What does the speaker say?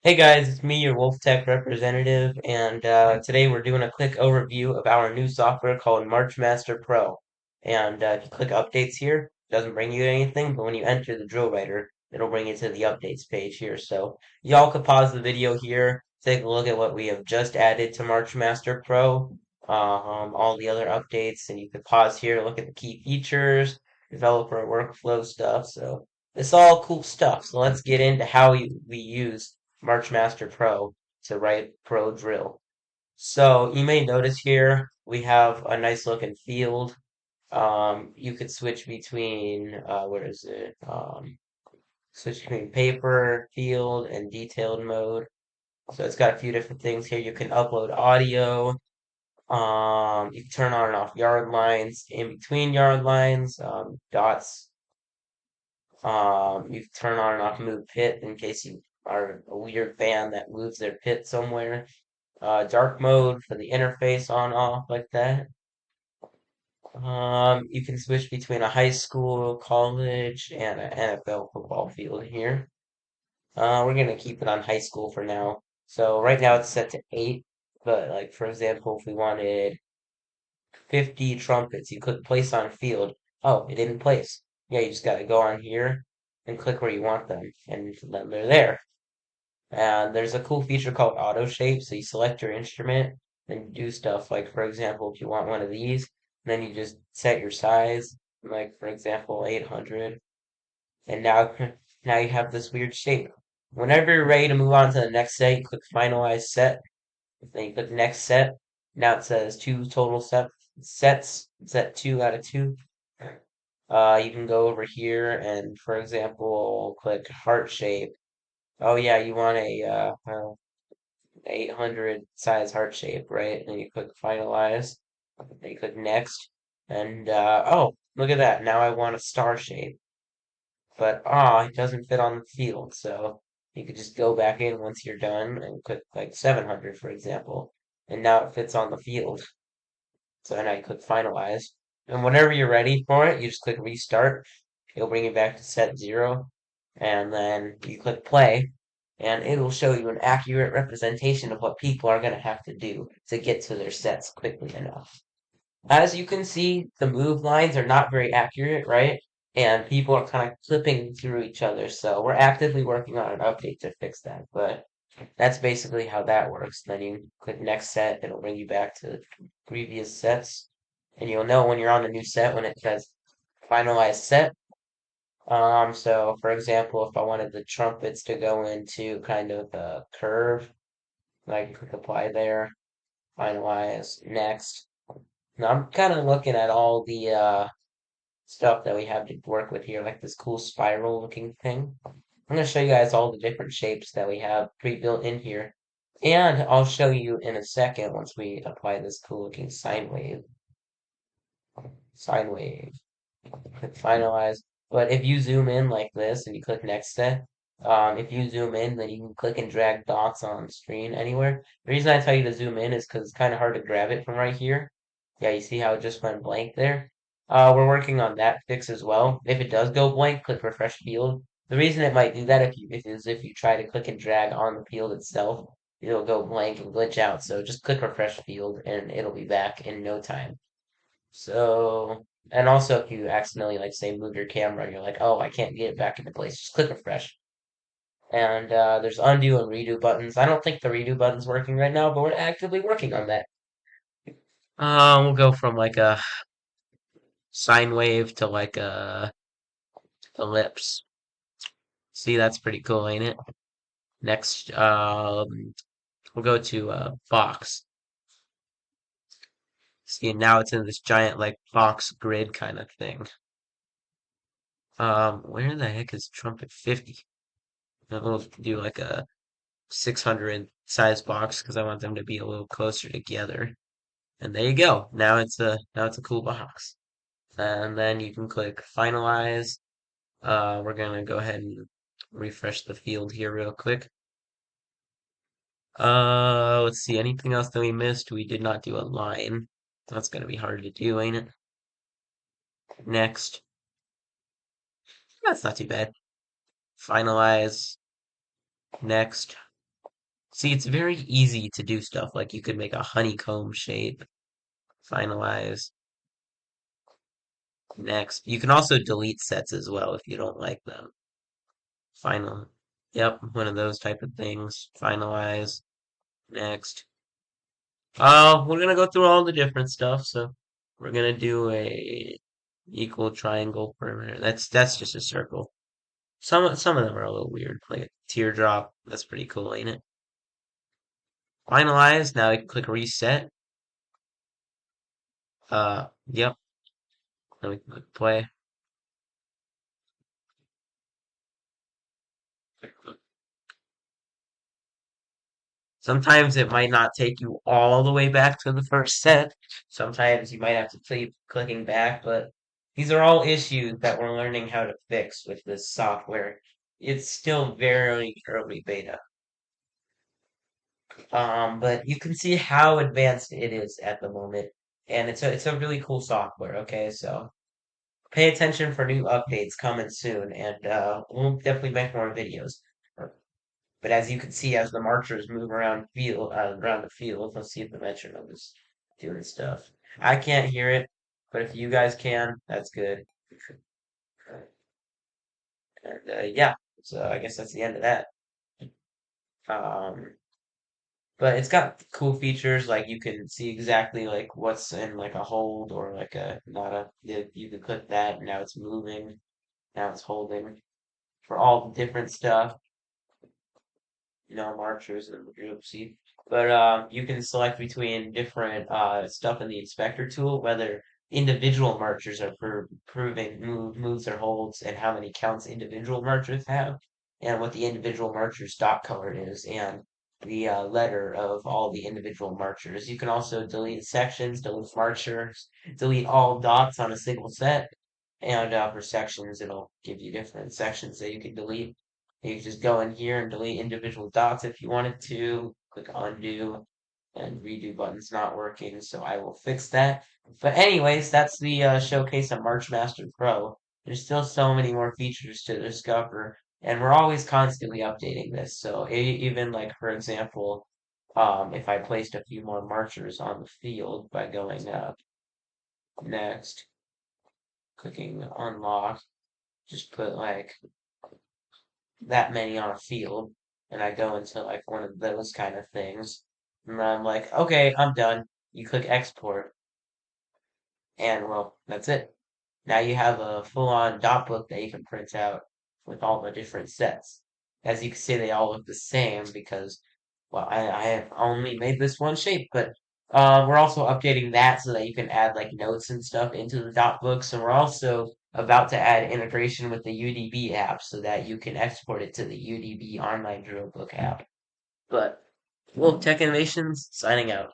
Hey guys, it's me, your Wolf Tech representative, and today we're doing a quick overview of our new software called Marchmaster Pro. And if you click Updates here, it doesn't bring you anything, but when you enter the drill writer, it'll bring you to the Updates page here. So y'all could pause the video here, take a look at what we have just added to Marchmaster Pro, all the other updates, and you could pause here, look at the key features, developer workflow stuff. So it's all cool stuff. So let's get into how we use Marchmaster Pro to write Pro Drill. So you may notice here we have a nice looking field. You could switch between where is it? Switch between paper, field, and detailed mode. So it's got a few different things here. You can upload audio. You can turn on and off yard lines, in between yard lines, dots. You can turn on and off move pit in case you are a weird fan that moves their pit somewhere. Dark mode for the interface on off like that. You can switch between a high school, college, and an NFL football field here. We're gonna keep it on high school for now. So right now it's set to 8, but like for example, if we wanted 50 trumpets, you click place on field. Oh, it didn't place. Yeah, you just gotta go on here and click where you want them, and then they're there. And there's a cool feature called auto shape. So you select your instrument and do stuff like, for example, if you want one of these, then you just set your size, like for example, 800. And now, now you have this weird shape. Whenever you're ready to move on to the next set, you click finalize set. Then you click next set. Now it says two total sets, set 2 out of 2. You can go over here and, for example, click heart shape. Oh yeah, you want a 800 size heart shape, right? And you click finalize, then you click next, and oh, look at that. Now I want a star shape, but it doesn't fit on the field. So you could just go back in once you're done and click like 700, for example, and now it fits on the field. So now you click finalize, and whenever you're ready for it, you just click restart. It'll bring you back to set 0, and then you click play, and it'll show you an accurate representation of what people are going to have to do to get to their sets quickly enough. As you can see, the move lines are not very accurate, right? And people are kind of clipping through each other, so we're actively working on an update to fix that. But that's basically how that works. Then you click next set, it'll bring you back to previous sets, and you'll know when you're on the new set when it says finalize set. So for example, if I wanted the trumpets to go into kind of a curve, I can click apply there, finalize, next. Now I'm kind of looking at all the stuff that we have to work with here, like this cool spiral looking thing. I'm going to show you guys all the different shapes that we have pre-built in here. And I'll show you in a second once we apply this cool looking sine wave. Sine wave. Click finalize. But if you zoom in like this and you click next step, if you zoom in, then you can click and drag dots on screen anywhere. The reason I tell you to zoom in is because it's kind of hard to grab it from right here. Yeah, you see how it just went blank there? We're working on that fix as well. If it does go blank, click refresh field. The reason it might do that if you try to click and drag on the field itself, it'll go blank and glitch out. So just click refresh field and it'll be back in no time. So, and also if you accidentally, like, say, move your camera, you're like, oh, I can't get it back into place, just click refresh. And there's undo and redo buttons. I don't think the redo button's working right now, but we're actively working on that. We'll go from like a sine wave to like a ellipse. See, that's pretty cool, ain't it? Next, we'll go to box. See, now it's in this giant like box grid kind of thing. Where the heck is trumpet 50? We'll do like a 600 size box because I want them to be a little closer together. And there you go. Now it's a cool box. And then you can click finalize. We're gonna go ahead and refresh the field here real quick. Let's see. Anything else that we missed? We did not do a line. That's gonna be hard to do, ain't it? Next. That's not too bad. Finalize. Next. See, it's very easy to do stuff like you could make a honeycomb shape, finalize, next. You can also delete sets as well if you don't like them. Final. Yep, one of those type of things. Finalize, next. We're gonna go through all the different stuff, so we're gonna do a equal triangle perimeter. That's just a circle. Some of them are a little weird, like a teardrop. That's pretty cool, ain't it? Finalize. Now you can click reset. Yep. Then we can click play. Sometimes it might not take you all the way back to the first set. Sometimes you might have to keep clicking back, but these are all issues that we're learning how to fix with this software. It's still very early beta. But you can see how advanced it is at the moment. And it's a really cool software, okay? So pay attention for new updates coming soon, and we'll definitely make more videos. But as you can see, as the marchers move around the field, let's see if the metronome is doing stuff. I can't hear it, but if you guys can, that's good. And yeah, so I guess that's the end of that. Um, but it's got cool features like you can see exactly like what's in like a hold or like a not a. You can click that, and now it's moving, now it's holding for all the different stuff. Marchers and group C. But you can select between different stuff in the inspector tool, whether individual marchers are proving moves or holds, and how many counts individual marchers have, and what the individual marcher's dot color is, and the letter of all the individual marchers. You can also delete sections, delete marchers, delete all dots on a single set, and for sections, it'll give you different sections that you can delete. You can just go in here and delete individual dots if you wanted to. Click undo and redo button's not working, so I will fix that. But anyways, that's the showcase of Marchmaster Pro. There's still so many more features to discover, and we're always constantly updating this. So even like for example, if I placed a few more marchers on the field by going next, clicking unlock, just put like that many on a field, and I go into like one of those kind of things, and I'm like, okay, I'm done. You click export, and well, that's it. Now you have a full-on dot book that you can print out with all the different sets. As you can see, they all look the same because, well, I have only made this one shape, but we're also updating that so that you can add like notes and stuff into the dot books, and we're also about to add integration with the UDB app so that you can export it to the UDB online drill book app. But, well, Tech Innovations signing out.